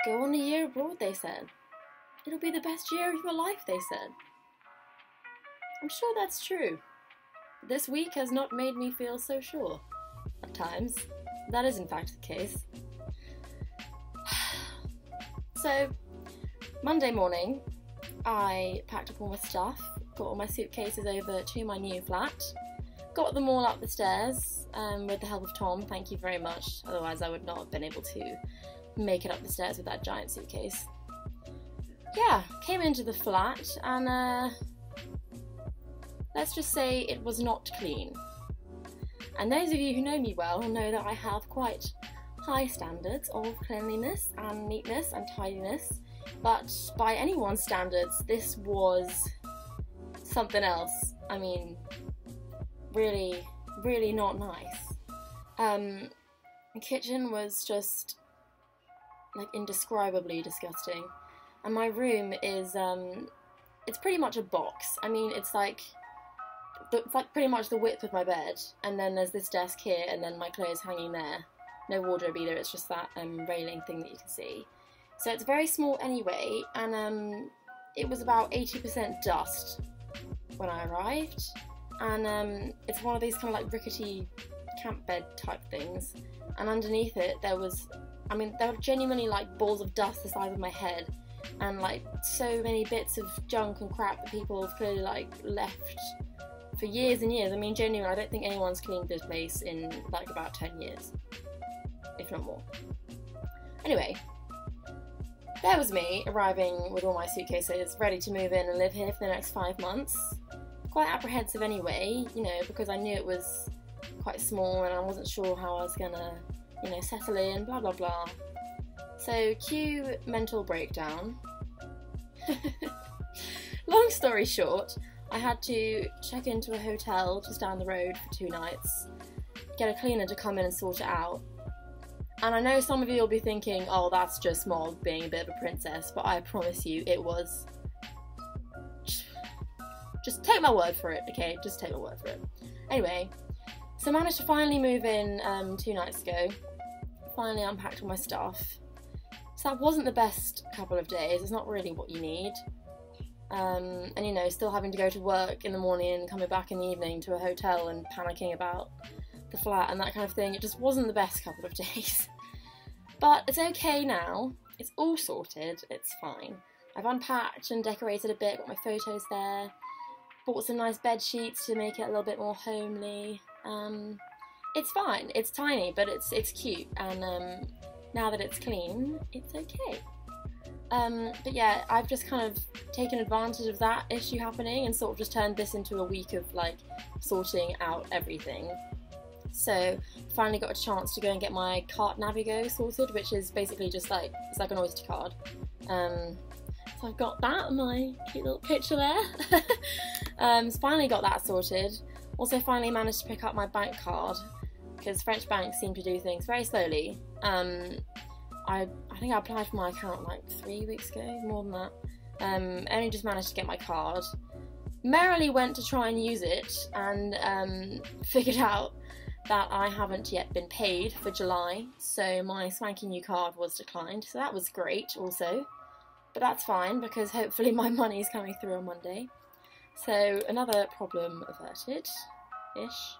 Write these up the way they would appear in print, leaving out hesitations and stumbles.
Go on a year abroad, they said. It'll be the best year of your life, they said. I'm sure that's true. This week has not made me feel so sure. At times, that is in fact the case. So, Monday morning, I packed up all my stuff, got all my suitcases over to my new flat, got them all up the stairs with the help of Tom, thank you very much, otherwise I would not have been able to make it up the stairs with that giant suitcase. Yeah, came into the flat and let's just say it was not clean. And those of you who know me well know that I have quite high standards of cleanliness and neatness and tidiness, but by anyone's standards this was something else. I mean, really, really not nice. The kitchen was just like indescribably disgusting, and my room is it's pretty much a box. I mean, it's like pretty much the width of my bed, and then there's this desk here, and then my clothes hanging there. No wardrobe either, it's just that railing thing that you can see. So it's very small anyway, and it was about 80% dust when I arrived, and it's one of these kind of like rickety camp bed type things, and underneath it there were genuinely like balls of dust the size of my head, and like so many bits of junk and crap that people have clearly like left for years and years. I mean, genuinely, I don't think anyone's cleaned this place in like about 10 years, if not more. Anyway, there was me arriving with all my suitcases, ready to move in and live here for the next 5 months. Quite apprehensive anyway, you know, because I knew it was quite small and I wasn't sure how I was gonna, you know, settle in, blah blah blah. So, cue mental breakdown. Long story short, I had to check into a hotel just down the road for 2 nights, get a cleaner to come in and sort it out. And I know some of you will be thinking, oh, that's just Mog being a bit of a princess, but I promise you it was. Just take my word for it, okay? Just take my word for it. Anyway, so I managed to finally move in 2 nights ago. Finally unpacked all my stuff. So that wasn't the best couple of days, it's not really what you need. And you know, still having to go to work in the morning and coming back in the evening to a hotel and panicking about the flat and that kind of thing. It just wasn't the best couple of days. But it's okay now, it's all sorted, it's fine. I've unpacked and decorated a bit, got my photos there, bought some nice bed sheets to make it a little bit more homely. It's fine, it's tiny, but it's cute, and now that it's clean, it's okay. But yeah, I've just kind of taken advantage of that issue happening and sort of just turned this into a week of like sorting out everything. So finally got a chance to go and get my cart Navigo sorted, which is basically just like, it's like an Oyster card. So I've got that, my cute little picture there. So finally got that sorted. Also finally managed to pick up my bank card, because French banks seem to do things very slowly. I think I applied for my account like 3 weeks ago, more than that. Only just managed to get my card. Merrily went to try and use it and figured out that I haven't yet been paid for July, so my swanky new card was declined, so that was great also. But that's fine, because hopefully my money's coming through on Monday. So another problem averted-ish.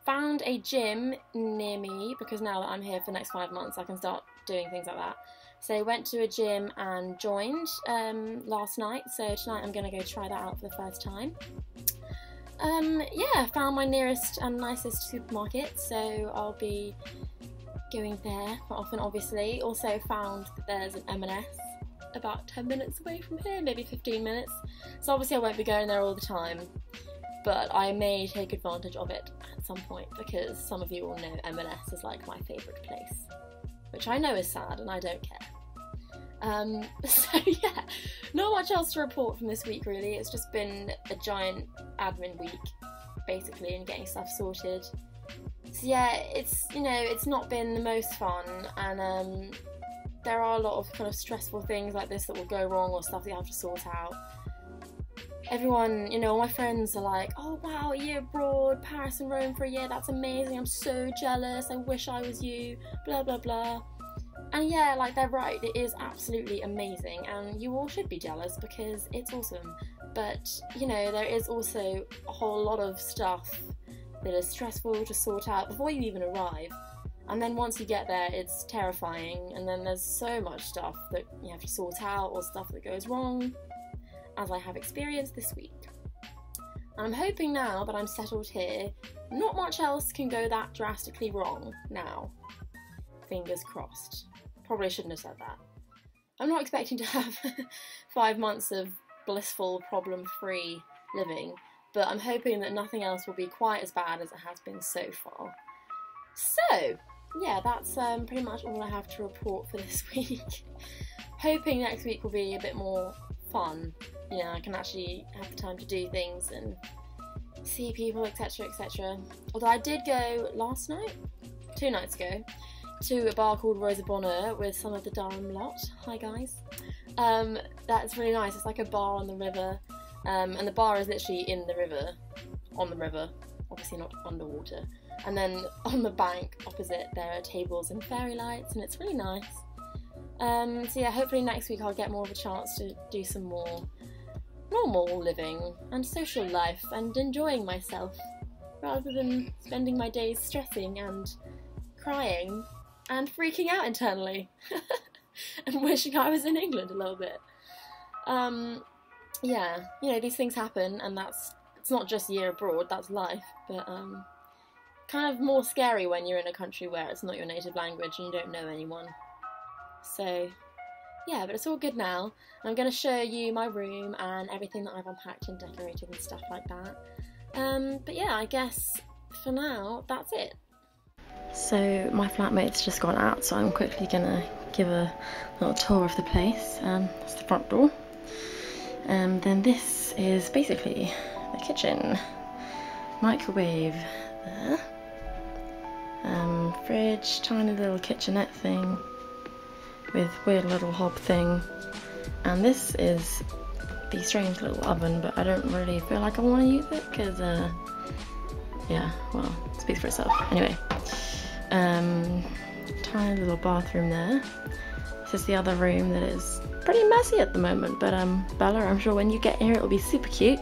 Found a gym near me, because now that I'm here for the next 5 months I can start doing things like that. So went to a gym and joined last night, so tonight I'm going to go try that out for the first time. Yeah, found my nearest and nicest supermarket, so I'll be going there quite often, obviously. Also found that there's an M&S about 10 minutes away from here, maybe 15 minutes. So obviously I won't be going there all the time, but I may take advantage of it at some point, because some of you all know M&S is like my favourite place, which I know is sad and I don't care. So yeah, not much else to report from this week really. It's just been a giant admin week basically, and getting stuff sorted. So yeah, it's, you know, it's not been the most fun, and there are a lot of kind of stressful things like this that will go wrong, or stuff that you have to sort out. Everyone, you know, all my friends are like, oh wow, a year abroad, Paris and Rome for a year, that's amazing, I'm so jealous, I wish I was you, blah blah blah. And yeah, like, they're right, it is absolutely amazing, and you all should be jealous because it's awesome. But, you know, there is also a whole lot of stuff that is stressful to sort out before you even arrive. And then once you get there, it's terrifying, and then there's so much stuff that you have to sort out, or stuff that goes wrong, as I have experienced this week. And I'm hoping now that I'm settled here, not much else can go that drastically wrong now. Fingers crossed. Probably shouldn't have said that. I'm not expecting to have 5 months of blissful, problem-free living, but I'm hoping that nothing else will be quite as bad as it has been so far. So, yeah, that's pretty much all I have to report for this week. Hoping next week will be a bit more fun. You know, I can actually have the time to do things and see people, etc, etc. Although I did go last night, 2 nights ago, to a bar called Rosa Bonheur with some of the Durham lot. Hi guys. That's really nice. It's like a bar on the river, and the bar is literally in the river, on the river, obviously not underwater. And then on the bank opposite there are tables and fairy lights, and it's really nice. So yeah, hopefully next week I'll get more of a chance to do some more normal living and social life and enjoying myself, rather than spending my days stressing and crying and freaking out internally and wishing I was in England a little bit. Yeah, you know, these things happen, and it's not just year abroad, that's life, but kind of more scary when you're in a country where it's not your native language and you don't know anyone. So yeah, but it's all good now. I'm going to show you my room and everything that I've unpacked and decorated and stuff like that. But yeah, I guess for now that's it. So my flatmate's just gone out, so I'm quickly gonna give a little tour of the place. That's the front door. Then this is basically the kitchen. Microwave there. Fridge, tiny little kitchenette thing with weird little hob thing. And this is the strange little oven, but I don't really feel like I want to use it because, yeah, well, it speaks for itself. Anyway. Tiny little bathroom there. This is the other room that is pretty messy at the moment, but Bella, I'm sure when you get here it'll be super cute.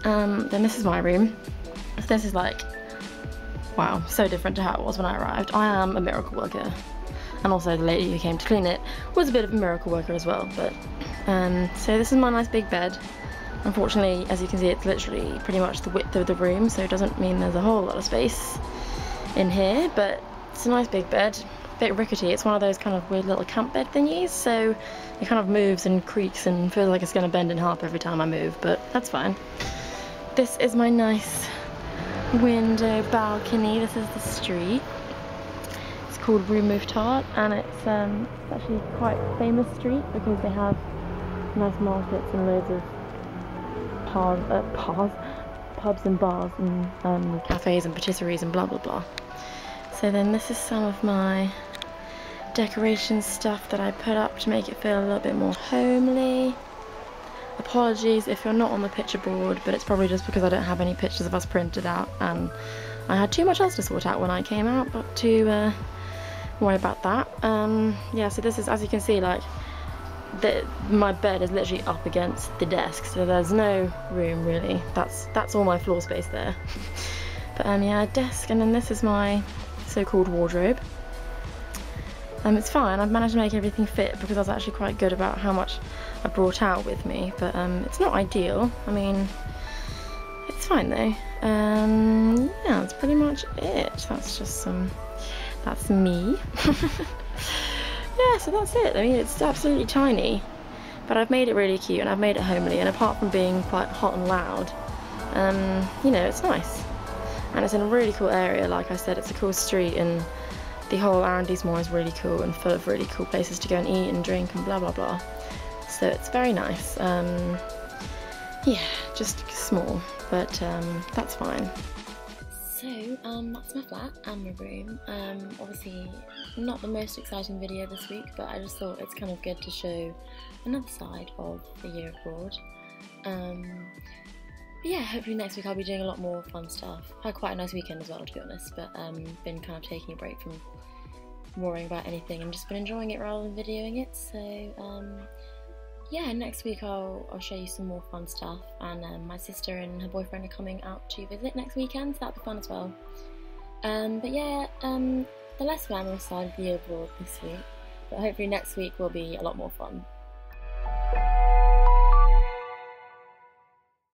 Then this is my room. So this is like, wow, so different to how it was when I arrived. I am a miracle worker, and also the lady who came to clean it was a bit of a miracle worker as well. But so this is my nice big bed. Unfortunately, as you can see, it's literally pretty much the width of the room, so it doesn't mean there's a whole lot of space in here, but it's a nice big bed. A bit rickety. It's one of those kind of weird little camp bed thingies, so it kind of moves and creaks and feels like it's going to bend in half every time I move, but that's fine. This is my nice window balcony. This is the street. It's called Rue Mouffetard, and it's actually quite a famous street because they have nice markets and loads of pubs and bars and cafes and patisseries and blah blah blah. So then this is some of my decoration stuff that I put up to make it feel a little bit more homely. Apologies if you're not on the picture board, but it's probably just because I don't have any pictures of us printed out and I had too much else to sort out when I came out, but to worry about that. Yeah, so this is, as you can see, like my bed is literally up against the desk, so there's no room really. That's all my floor space there. But yeah, desk, and then this is my so-called wardrobe. It's fine, I've managed to make everything fit because I was actually quite good about how much I brought out with me, but it's not ideal. I mean, it's fine though. Yeah, that's pretty much it. That's just that's me. Yeah, so that's it. I mean, it's absolutely tiny, but I've made it really cute and I've made it homely, and apart from being quite hot and loud, you know, it's nice. And it's in a really cool area. Like I said, it's a cool street, and the whole arrondissement is really cool and full of really cool places to go and eat and drink and blah blah blah. So it's very nice. Yeah, just small, but that's fine. So that's my flat and my room. Obviously not the most exciting video this week, but I just thought it's kind of good to show another side of the year abroad. But yeah, hopefully next week I'll be doing a lot more fun stuff. Had quite a nice weekend as well, to be honest, but been kind of taking a break from worrying about anything and just been enjoying it rather than videoing it. So yeah, next week I'll show you some more fun stuff, and my sister and her boyfriend are coming out to visit next weekend, so that'll be fun as well. But yeah, the less glamorous side of the year abroad this week, but hopefully next week will be a lot more fun.